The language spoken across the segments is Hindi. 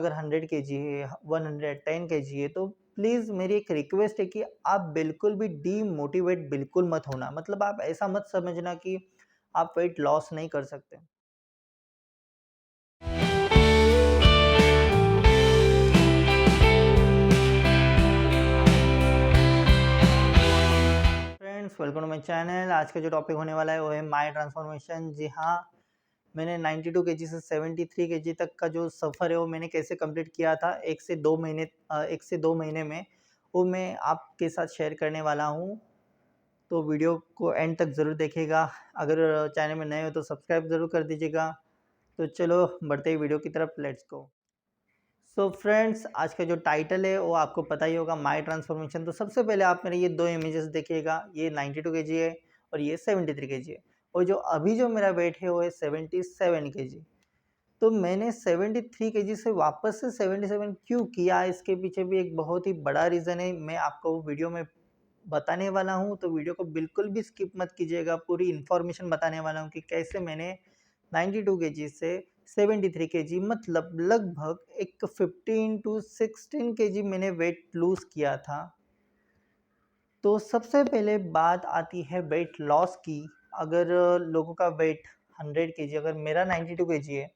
अगर 100 केजी है, 110 केजी है, तो प्लीज़ मेरी एक रिक्वेस्ट है कि आप बिल्कुल भी डीमोटिवेट बिल्कुल मत होना। मतलब आप ऐसा मत समझना कि आप वेट लॉस नहीं कर सकते। Friends, welcome to my channel. आज का जो टॉपिक होने वाला है वो है माय ट्रांसफॉर्मेशन। जी हाँ, मैंने 92 केजी से 73 केजी तक का जो सफ़र है वो मैंने कैसे कंप्लीट किया था 1 से 2 महीने में, वो मैं आपके साथ शेयर करने वाला हूँ। तो वीडियो को एंड तक ज़रूर देखिएगा। अगर चैनल में नए हो तो सब्सक्राइब ज़रूर कर दीजिएगा। तो चलो बढ़ते ही वीडियो की तरफ, लेट्स गो। सो फ्रेंड्स, आज का जो टाइटल है वो आपको पता ही होगा, माय ट्रांसफॉर्मेशन। तो सबसे पहले आप मेरे ये 2 इमेजेस देखिएगा, ये 92 केजी है और ये 73 केजी है। और जो अभी जो मेरा वेट है वो है 77 केजी। तो मैंने 73 केजी से वापस से 77 क्यों किया, इसके पीछे भी एक बहुत ही बड़ा रीज़न है। मैं आपको वो वीडियो में बताने वाला हूँ, तो वीडियो को बिल्कुल भी स्किप मत कीजिएगा। पूरी इन्फॉर्मेशन बताने वाला हूँ कि कैसे मैंने 92 केजी से 73 केजी, मतलब लगभग एक 15 टू 16 केजी मैंने वेट लूज़ किया था। तो सबसे पहले बात आती है वेट लॉस की। अगर लोगों का वेट 100 केजी, अगर मेरा 92 केजी है,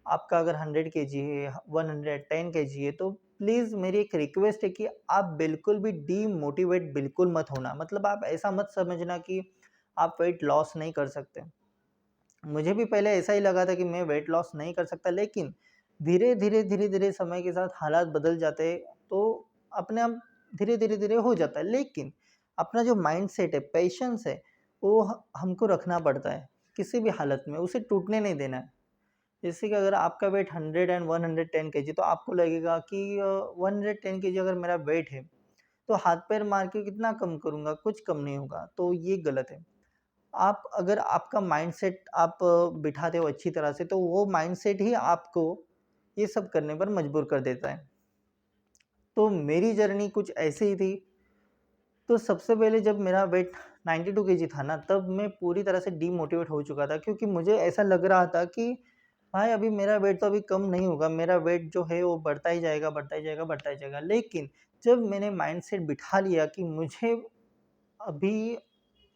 आपका अगर 100 केजी है, 110 केजी है, तो प्लीज़ मेरी एक रिक्वेस्ट है कि आप बिल्कुल भी डीमोटिवेट बिल्कुल मत होना। मतलब आप ऐसा मत समझना कि आप वेट लॉस नहीं कर सकते। मुझे भी पहले ऐसा ही लगा था कि मैं वेट लॉस नहीं कर सकता, लेकिन धीरे-धीरे समय के साथ हालात बदल जाते हैं, तो अपने आप धीरे-धीरे हो जाता है। लेकिन अपना जो माइंडसेट है, पेशेंस है, वो हमको रखना पड़ता है, किसी भी हालत में उसे टूटने नहीं देना है। जैसे कि अगर आपका वेट 100 एंड 110 केजी, तो आपको लगेगा कि 110 केजी अगर मेरा वेट है, तो हाथ-पैर मार के कितना कम करूँगा, कुछ कम नहीं होगा, तो ये गलत है। आप अगर आपका माइंडसेट आप बिठाते हो अच्छी तरह से, तो वो माइंडसेट ही आपको ये सब करने पर मजबूर कर देता है। तो मेरी जर्नी कुछ ऐसी ही थी। तो सबसे पहले जब मेरा वेट 92 केजी था ना, तब मैं पूरी तरह से डीमोटिवेट हो चुका था, क्योंकि मुझे ऐसा लग रहा था कि भाई अभी मेरा वेट तो अभी कम नहीं होगा, मेरा वेट जो है वो बढ़ता ही जाएगा, बढ़ता ही जाएगा, बढ़ता ही जाएगा। लेकिन जब मैंने माइंडसेट बिठा लिया कि मुझे अभी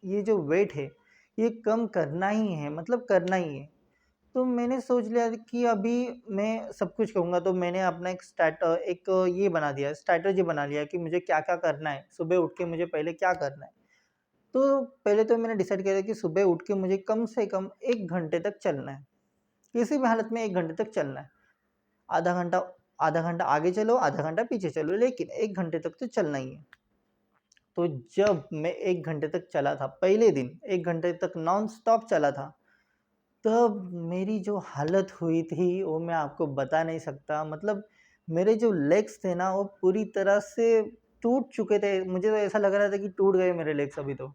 ये जो वेट है, ये कम करना ही है, मतलब करना ही है। तो मैंने सोच लिया कि अभी मैं सब कुछ करूँगा, तो मैंने अपना एक ये बना दिया, स्ट्रैटेजी बना लिया कि मुझे क्या-क्या करना है, सुबह उठ के मुझे पहले क्या करना है। तो पहले तो मैंने डिसाइड किया था कि सुबह उठ के मुझे कम से कम 1 घंटे तक चलना है, किसी भी हालत में 1 घंटे तक चलना है। आधा घंटा आधा घंटा आगे चलो, आधा घंटा पीछे चलो, लेकिन 1 घंटे तक तो चलना ही है। तो जब मैं 1 घंटे तक चला था, पहले दिन 1 घंटे तक नॉन स्टॉप चला था, तब मेरी जो हालत हुई थी वो मैं आपको बता नहीं सकता। मतलब मेरे जो लेग्स थे ना, वो पूरी तरह से टूट चुके थे। मुझे तो ऐसा लग रहा था कि टूट गए मेरे लेग्स अभी तो।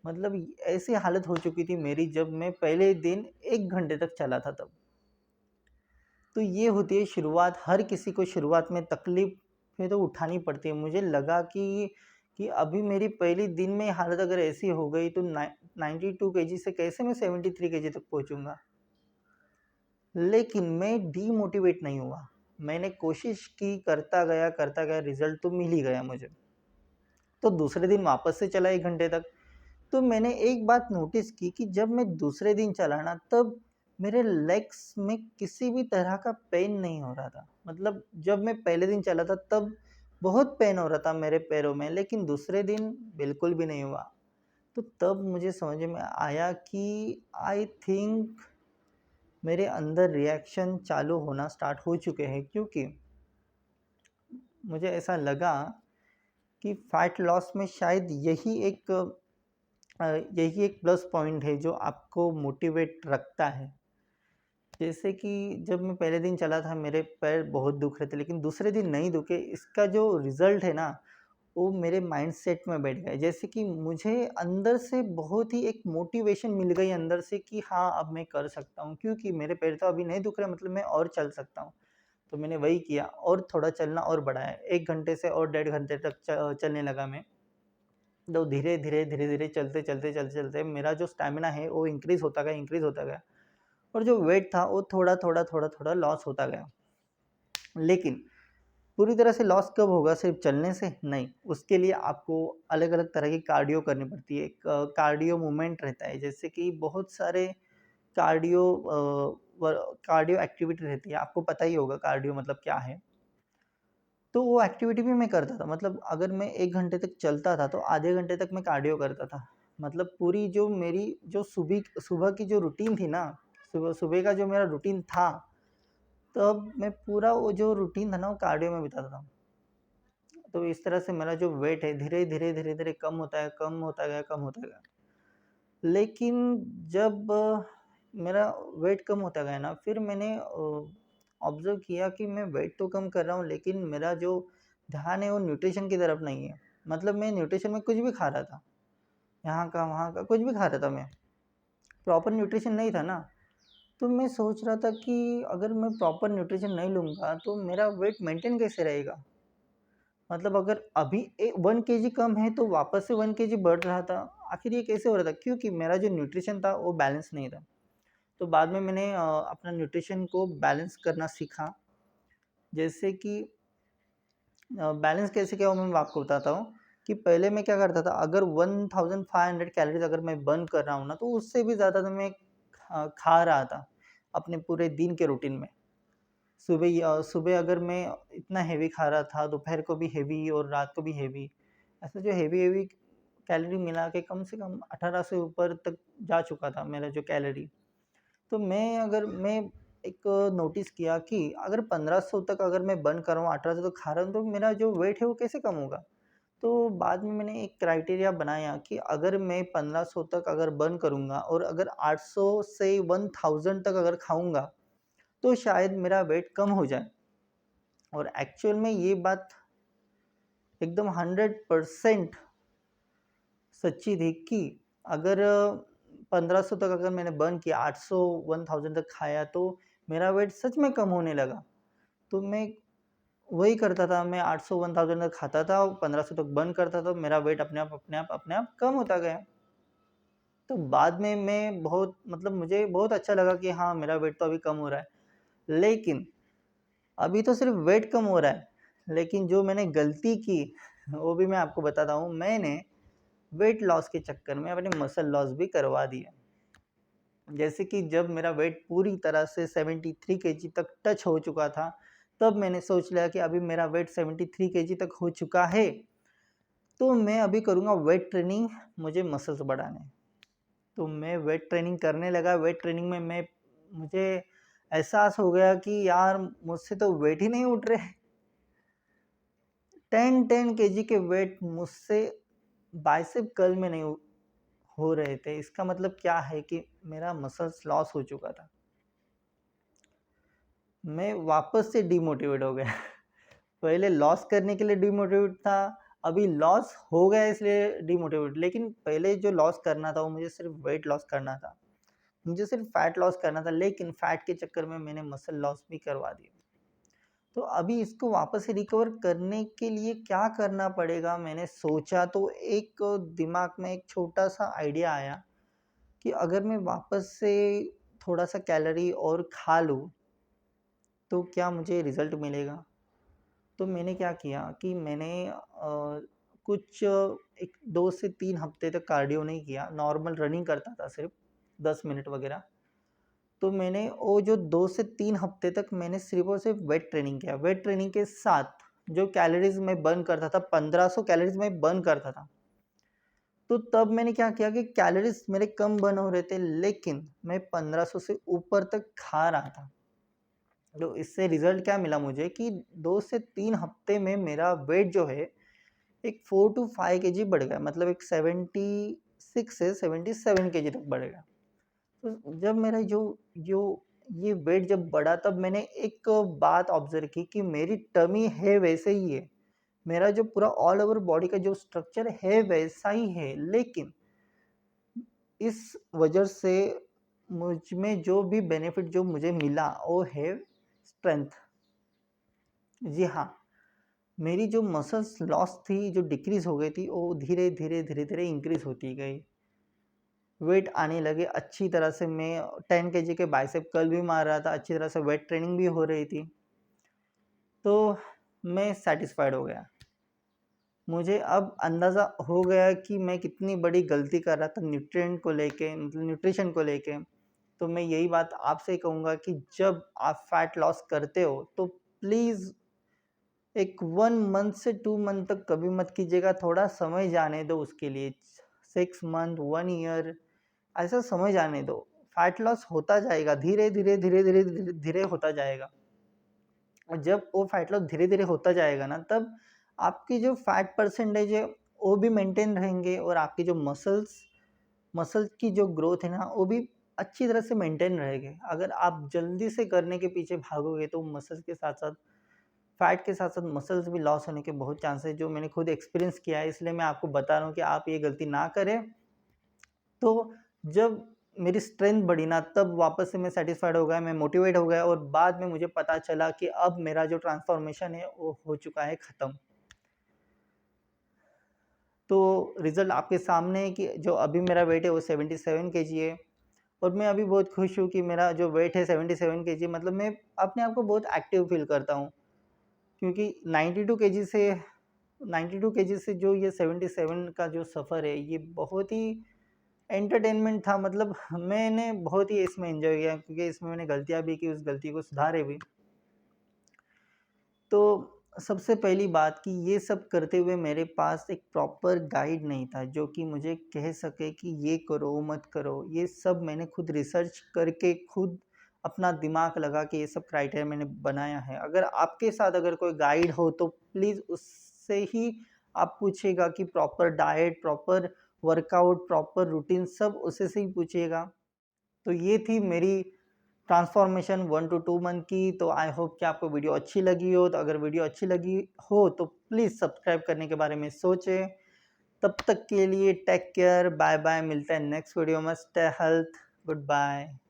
मतलब ऐसी हालत हो चुकी थी मेरी जब मैं पहले दिन 1 घंटे तक चला था तब। तो ये होती है शुरुआत, हर किसी को शुरुआत में तकलीफ़ें तो उठानी पड़ती है। मुझे लगा कि अभी मेरी पहली दिन में हालत अगर ऐसी हो गई, तो 92 केजी से कैसे मैं 73 केजी तक पहुँचूँगा। लेकिन मैं डीमोटिवेट नहीं हुआ। मैंने कोशिश की, करता गया, रिज़ल्ट तो मिल ही गया मुझे। तो दूसरे दिन वापस से चला 1 घंटे तक। तो मैंने एक बात नोटिस की कि जब मैं दूसरे दिन चला ना, तब मेरे लेग्स में किसी भी तरह का पेन नहीं हो रहा था। मतलब जब मैं पहले दिन चला था तब बहुत पेन हो रहा था मेरे पैरों में, लेकिन दूसरे दिन बिल्कुल भी नहीं हुआ। तो तब मुझे समझ में आया कि आई थिंक मेरे अंदर रिएक्शन चालू होना स्टार्ट हो चुके हैं, क्योंकि मुझे ऐसा लगा कि फैट लॉस में शायद यही एक प्लस पॉइंट है जो आपको मोटिवेट रखता है। जैसे कि जब मैं पहले दिन चला था, मेरे पैर बहुत दुख रहे थे, लेकिन दूसरे दिन नहीं दुखे। इसका जो रिज़ल्ट है ना, वो मेरे माइंडसेट में बैठ गया। जैसे कि मुझे अंदर से बहुत ही एक मोटिवेशन मिल गई अंदर से कि हाँ, अब मैं कर सकता हूँ, क्योंकि मेरे पैर तो अभी नहीं दुख रहे, मतलब मैं और चल सकता हूँ। तो मैंने वही किया और थोड़ा चलना और बढ़ाया। 1 घंटे से और डेढ़ घंटे तक चलने लगा मैं। तो धीरे-धीरे चलते मेरा जो स्टैमिना है वो इंक्रीज़ होता गया और जो वेट था वो थोड़ा-थोड़ा लॉस होता गया। लेकिन पूरी तरह से लॉस कब होगा? सिर्फ चलने से? नहीं, उसके लिए आपको अलग-अलग तरह की कार्डियो करनी पड़ती है। एक कार्डियो मूवमेंट रहता है, जैसे कि बहुत सारे कार्डियो व कार्डियो एक्टिविटी रहती है, आपको पता ही होगा कार्डियो मतलब क्या है। तो वो एक्टिविटी भी मैं करता था, मतलब अगर मैं 1 घंटे तक चलता था, तो आधे घंटे तक मैं कार्डियो करता था। मतलब पूरी जो मेरी जो सुबह की जो रूटीन थी ना, सुबह सुबह का जो मेरा रूटीन था, तब मैं पूरा वो जो रूटीन था ना, वो कार्डियो में बिताता था। तो इस तरह से मेरा जो वेट है धीरे-धीरे कम होता है, कम होता गया, कम होता गया। लेकिन जब मेरा वेट कम होता गया ना, फिर मैंने ऑब्ज़र्व किया कि मैं वेट तो कम कर रहा हूँ, लेकिन मेरा जो ध्यान है वो न्यूट्रिशन की तरफ नहीं है। मतलब मैं न्यूट्रिशन में कुछ भी खा रहा था, यहाँ का, वहाँ का, कुछ भी खा रहा था मैं। प्रॉपर न्यूट्रिशन नहीं था ना, तो मैं सोच रहा था कि अगर मैं प्रॉपर न्यूट्रिशन नहीं लूँगा, तो मेरा वेट मेंटेन कैसे रहेगा? मतलब अगर अभी 1 केजी कम है तो वापस से 1 केजी बढ़ रहा था। आखिर ये कैसे हो रहा था? क्योंकि मेरा जो न्यूट्रिशन था वो बैलेंस नहीं था। तो बाद में मैंने अपना न्यूट्रिशन को बैलेंस करना सीखा। जैसे कि बैलेंस कैसे किया वो मैं आपको बताता हूँ कि पहले मैं क्या करता था, अगर 1500 कैलोरीज़ अगर मैं बर्न कर रहा हूँ ना, तो उससे भी ज़्यादा तो मैं खा रहा था अपने पूरे दिन के रूटीन में। सुबह अगर मैं इतना हेवी खा रहा था, दोपहर को भी हेवी और रात को भी हेवी, ऐसा जो हेवी कैलोरी मिला के कम से कम 18 से ऊपर तक जा चुका था मेरा जो कैलोरी। तो मैं एक नोटिस किया कि अगर 1500 तक अगर मैं बर्न कर रहा हूँ, 1800 तक खा रहा हूँ, तो मेरा जो वेट है वो कैसे कम होगा? तो बाद में मैंने एक क्राइटेरिया बनाया कि अगर मैं 1500 तक अगर बर्न करूँगा और अगर 800 से 1000 तक अगर खाऊँगा, तो शायद मेरा वेट कम हो जाए। और एक्चुअल में ये बात एकदम 100% सच्ची थी कि अगर 1500 तक अगर मैंने बर्न किया, 800 1000 तक खाया, तो मेरा वेट सच में कम होने लगा। तो मैं वही करता था, मैं 800 1000 तक खाता था और 1500 तक बर्न करता था, मेरा वेट अपने आप कम होता गया। तो बाद में मैं बहुत मतलब मुझे बहुत अच्छा लगा कि हाँ, मेरा वेट तो अभी कम हो रहा है। लेकिन अभी तो सिर्फ़ वेट कम हो रहा है, लेकिन जो मैंने गलती की, वो भी मैं आपको बताता हूँ। मैंने वेट लॉस के चक्कर में अपने मसल लॉस भी करवा दिया। जैसे कि जब मेरा वेट पूरी तरह से 73 केजी तक टच हो चुका था, तब मैंने सोच लिया कि अभी मेरा वेट 73 केजी तक हो चुका है, तो मैं अभी करूँगा वेट ट्रेनिंग, मुझे मसल्स बढ़ाने हैं। तो मैं वेट ट्रेनिंग करने लगा। वेट ट्रेनिंग में मुझे एहसास हो गया कि यार मुझसे तो वेट ही नहीं उठ रहे। 10 केजी के वेट मुझसे बाइसेप कर्ल में नहीं हो रहे थे। इसका मतलब क्या है कि मेरा मसल्स लॉस हो चुका था। मैं वापस से डिमोटिवेट हो गया। पहले लॉस करने के लिए डिमोटिवेट था, अभी लॉस हो गया इसलिए डिमोटिवेट। लेकिन पहले जो लॉस करना था वो मुझे सिर्फ वेट लॉस करना था। मुझे सिर्फ फैट लॉस करना था, लेकिन फैट के चक्कर में मैंने मसल लॉस भी करवा दिया। तो अभी इसको वापस से रिकवर करने के लिए क्या करना पड़ेगा, मैंने सोचा तो एक दिमाग में एक छोटा-सा आइडिया आया कि अगर मैं वापस से थोड़ा-सा कैलोरी और खा लूँ, तो क्या मुझे रिज़ल्ट मिलेगा? तो मैंने क्या किया कि मैंने कुछ एक 2 से 3 हफ्ते तक कार्डियो नहीं किया, नॉर्मल रनिंग करता था सिर्फ़ 10 मिनट वगैरह। तो मैंने वो जो 2 से 3 हफ्ते तक मैंने सिर्फ़ और सिर्फ़ वेट ट्रेनिंग किया। वेट ट्रेनिंग के साथ जो कैलोरीज़ मैं बर्न करता था, 1500 कैलोरीज़ मैं बर्न करता था। तो तब मैंने क्या किया कि कैलोरीज़ मेरे कम बर्न हो रहे थे, लेकिन मैं 1500 से ऊपर तक खा रहा था। तो इससे रिज़ल्ट क्या मिला मुझे कि 2 से 3 हफ्ते में मेरा वेट जो है एक 4 टू 5 केजी बढ़ गया, मतलब एक 76 से 77 केजी तक बढ़ गया। तो जब मेरा जो जो ये वेट जब बढ़ा, तब मैंने एक बात ऑब्ज़र्व की कि मेरी टमी है वैसे ही है। मेरा जो पूरा ऑल ओवर बॉडी का जो स्ट्रक्चर है वैसा ही है, लेकिन इस वजह से मुझ में जो भी बेनिफिट जो मुझे मिला वो है स्ट्रेंथ। जी हाँ, मेरी जो मसल्स लॉस थी, जो डिक्रीज़ हो गई थी, वो धीरे-धीरे इंक्रीज़ होती गई। वेट आने लगे अच्छी तरह से। मैं 10 केजी के बाइसेप कर्ल भी मार रहा था, अच्छी तरह से वेट ट्रेनिंग भी हो रही थी। तो मैं सैटिस्फाइड हो गया। मुझे अब अंदाज़ा हो गया कि मैं कितनी बड़ी गलती कर रहा था न्यूट्रिएंट को लेके, मतलब न्यूट्रिशन को लेके। तो मैं यही बात आपसे कहूँगा कि जब आप फैट लॉस करते हो तो प्लीज़ एक 1 मंथ से 2 मंथ तक कभी मत कीजिएगा, थोड़ा समय जाने दो उसके लिए। 6 मंथ, 1 ईयर ऐसा समय जाने दो। फैट लॉस होता जाएगा, धीरे-धीरे, धीरे-धीरे, धीरे-धीरे होता जाएगा। और जब वो फैट लॉस धीरे-धीरे होता जाएगा ना, तब आपकी जो फैट परसेंटेज है वो भी मेंटेन रहेंगे और आपकी जो मसल्स की जो ग्रोथ है ना, वो भी अच्छी तरह से मेंटेन रहेंगे। अगर आप जल्दी से करने के पीछे भागोगे तो मसल्स के साथ-साथ फैट के साथ-साथ मसल्स भी लॉस होने के बहुत चांसेस, जो मैंने खुद एक्सपीरियंस किया है, इसलिए मैं आपको बता रहा हूँ कि आप ये गलती ना करें। तो जब मेरी स्ट्रेंथ बढ़ी ना, तब वापस से मैं सैटिस्फाइड हो गया, मैं मोटिवेट हो गया और बाद में मुझे पता चला कि अब मेरा जो ट्रांसफॉर्मेशन है वो हो चुका है ख़त्म। तो रिज़ल्ट आपके सामने है कि जो अभी मेरा वेट है वो 77 केजी है और मैं अभी बहुत खुश हूँ कि मेरा जो वेट है 77 केजी, मतलब मैं अपने आप को बहुत एक्टिव फ़ील करता हूँ। क्योंकि 92 केजी से जो ये 77 का जो सफ़र है, ये बहुत ही एंटरटेनमेंट था। मतलब मैंने बहुत ही इसमें एन्जॉय किया क्योंकि इसमें मैंने गलतियाँ भी की, उस गलती को सुधारे भी। तो सबसे पहली बात कि ये सब करते हुए मेरे पास एक प्रॉपर गाइड नहीं था, जो कि मुझे कह सके कि ये करो, मत करो। ये सब मैंने खुद रिसर्च करके, खुद अपना दिमाग लगा के ये सब क्राइटेरिया मैंने बनाया है। अगर आपके साथ अगर कोई गाइड हो तो प्लीज़ उससे ही आप पूछिएगा कि proper diet, proper workout, proper routine सब उसी से ही पूछिएगा। तो ये थी मेरी ट्रांसफॉर्मेशन 1 टू 2 मंथ की। तो आई होप कि आपको वीडियो अच्छी लगी हो। तो अगर वीडियो अच्छी लगी हो तो प्लीज़ सब्सक्राइब करने के बारे में सोचें। तब तक के लिए टेक केयर, बाय बाय, मिलते हैं नेक्स्ट वीडियो में। Stay health, good bye.